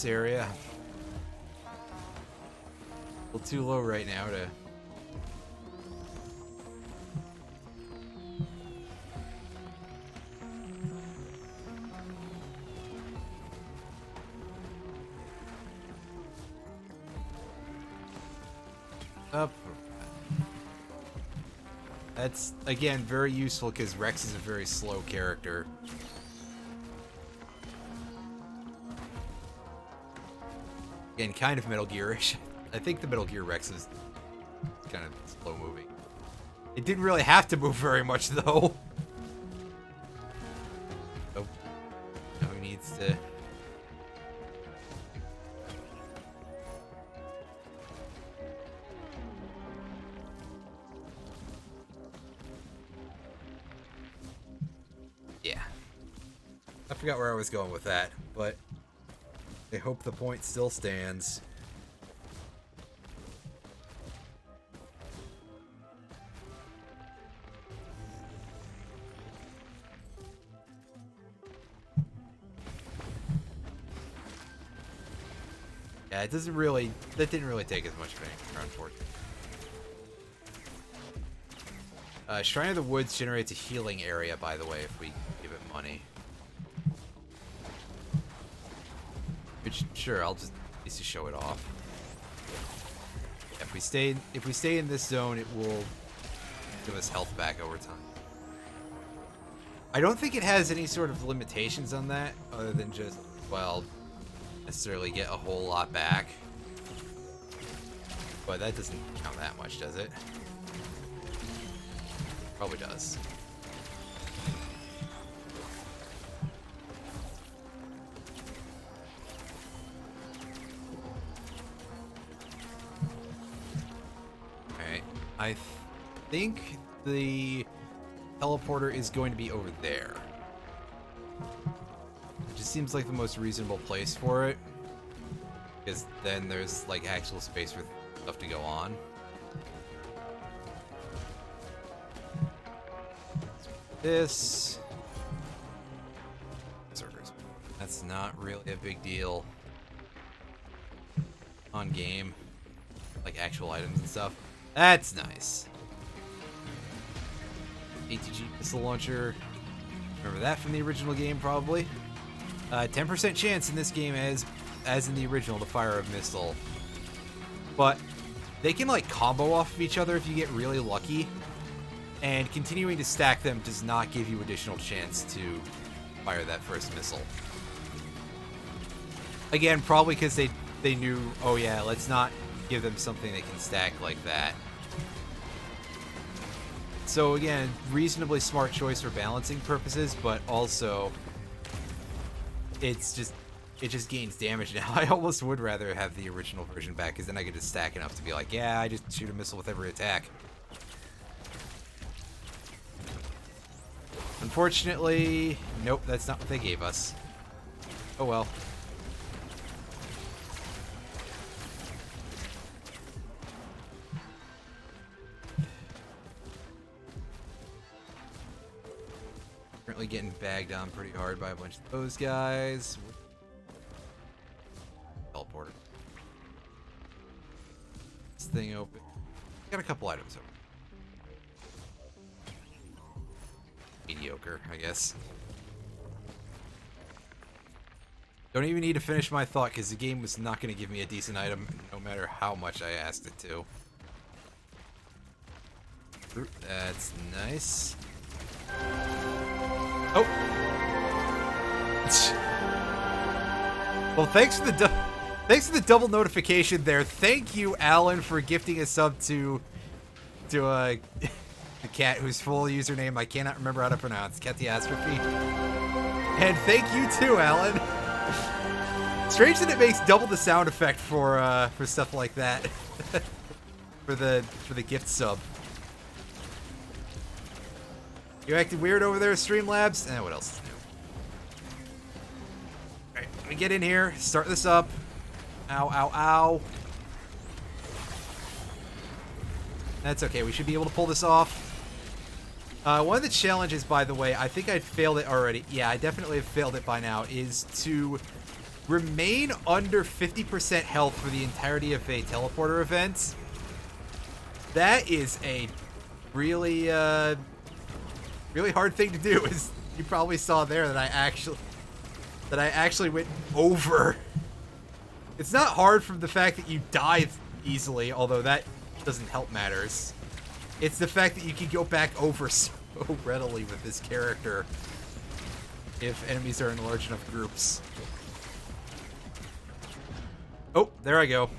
Area. A little too low right now to... Up. That's, again, very useful because Rex is a very slow character. Again, kind of Metal Gear-ish. I think the Metal Gear Rex is kind of slow moving. It didn't really have to move very much, though. Oh. Now he needs to... Yeah. I forgot where I was going with that, but... I hope the point still stands. Yeah, it doesn't really... That didn't really take as much of anything, unfortunately. Shrine of the Woods generates a healing area, by the way, if we give it money. Which, sure, I'll just at least to show it off. If we stay in this zone, it will give us health back over time. I don't think it has any sort of limitations on that, other than just, well, necessarily get a whole lot back. But that doesn't count that much, does it? Probably does. I think the teleporter is going to be over there. It just seems like the most reasonable place for it. Because then there's like actual space for stuff to go on. this. Berserkers. That's not really a big deal on game. Like actual items and stuff. That's nice. ATG missile launcher. Remember that from the original game, probably. 10% chance in this game as in the original to fire a missile. But they can like combo off of each other if you get really lucky. And continuing to stack them does not give you additional chance to fire that first missile. Again, probably because they knew, oh yeah, let's not give them something they can stack like that. So again, reasonably smart choice for balancing purposes, but also it just gains damage now. I almost would rather have the original version back, because then I could just stack enough to be like, yeah, I just shoot a missile with every attack. Unfortunately, nope, that's not what they gave us. Oh well. Currently getting bagged on pretty hard by a bunch of those guys. Teleporter. This thing open. Got a couple items open. Mediocre, I guess. Don't even need to finish my thought, because the game was not going to give me a decent item, no matter how much I asked it to. That's nice. Oh. Well, thanks for the double notification there. Thank you, Alan, for gifting a sub to the cat whose full username I cannot remember how to pronounce. Catastrophe. And thank you too, Alan. Strange that it makes double the sound effect for stuff like that. for the gift sub. You acting weird over there, Streamlabs? What else is new? Alright, let me get in here, start this up. Ow, ow, ow. That's okay, we should be able to pull this off. One of the challenges, by the way, I think I failed it already. Yeah, I definitely have failed it by now, is to remain under 50% health for the entirety of a teleporter event. That is a really, really hard thing to do, as you probably saw there that I actually went over. It's not hard from the fact that you die easily, although that doesn't help matters. It's the fact that you can go back over so readily with this character if enemies are in large enough groups. Oh, there I go.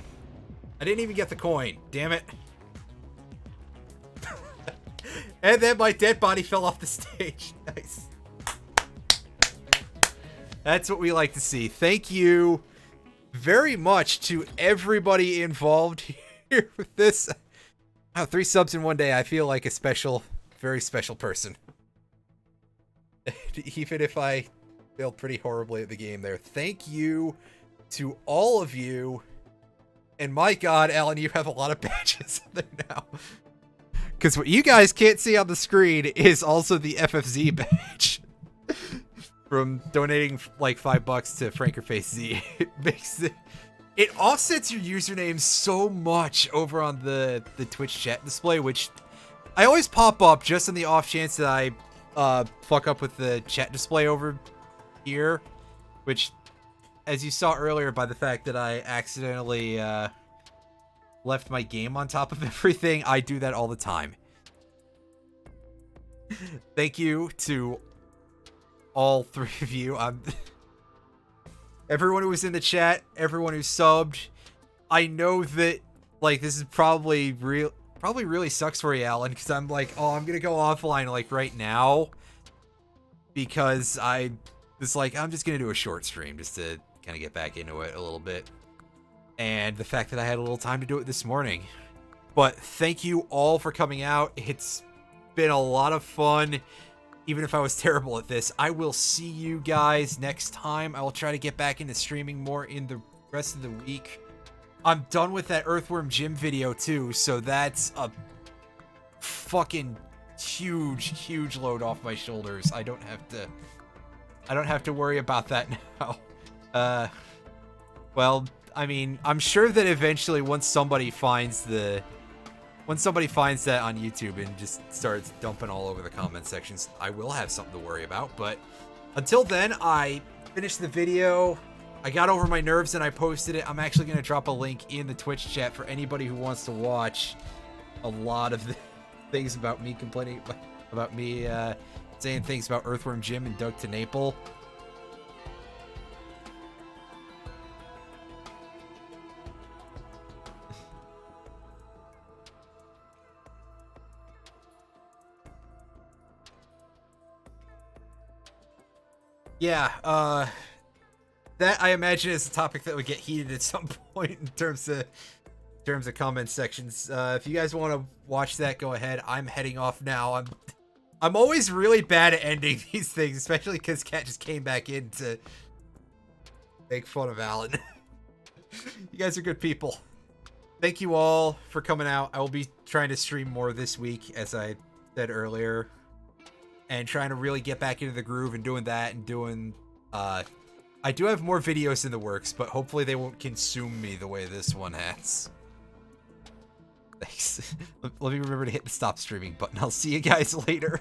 I didn't even get the coin. Damn it. And then my dead body fell off the stage. Nice. That's what we like to see. Thank you very much to everybody involved here with this. Wow, 3 subs in one day. I feel like a special, very special person. Even if I failed pretty horribly at the game there. Thank you to all of you. And my God, Alan, you have a lot of badges in there now. Because what you guys can't see on the screen is also the FFZ badge. From donating like $5 to FrankerFaceZ. It offsets your username so much over on the Twitch chat display, which I always pop up just in the off chance that I fuck up with the chat display over here. Which, as you saw earlier by the fact that I accidentally left my game on top of everything, I do that all the time. Thank you to all 3 of you. Everyone who was in the chat, everyone who subbed. I know that, like, this is probably really sucks for you, Alan, because I'm like, oh, I'm gonna go offline like right now because I'm just gonna do a short stream just to kind of get back into it a little bit. And the fact that I had a little time to do it this morning. But thank you all for coming out. It's been a lot of fun, even if I was terrible at this. I will see you guys next time. I will try to get back into streaming more in the rest of the week. I'm done with that Earthworm Jim video too, so that's a fucking huge load off my shoulders. I don't have to worry about that now. Well, I mean, I'm sure that eventually once somebody finds that on YouTube and just starts dumping all over the comment sections, I will have something to worry about. But until then, I finished the video. I got over my nerves and I posted it. I'm actually going to drop a link in the Twitch chat for anybody who wants to watch a lot of the things about me complaining about me saying things about Earthworm Jim and Doug to Naple. Yeah, that I imagine is a topic that would get heated at some point in terms of comment sections. If you guys want to watch that, go ahead. I'm heading off now. I'm always really bad at ending these things, especially because Kat just came back in to make fun of Alan. You guys are good people. Thank you all for coming out. I will be trying to stream more this week, as I said earlier, and trying to really get back into the groove and doing that and doing I do have more videos in the works, but hopefully they won't consume me the way this one has. Thanks. Let me remember to hit the stop streaming button. I'll see you guys later.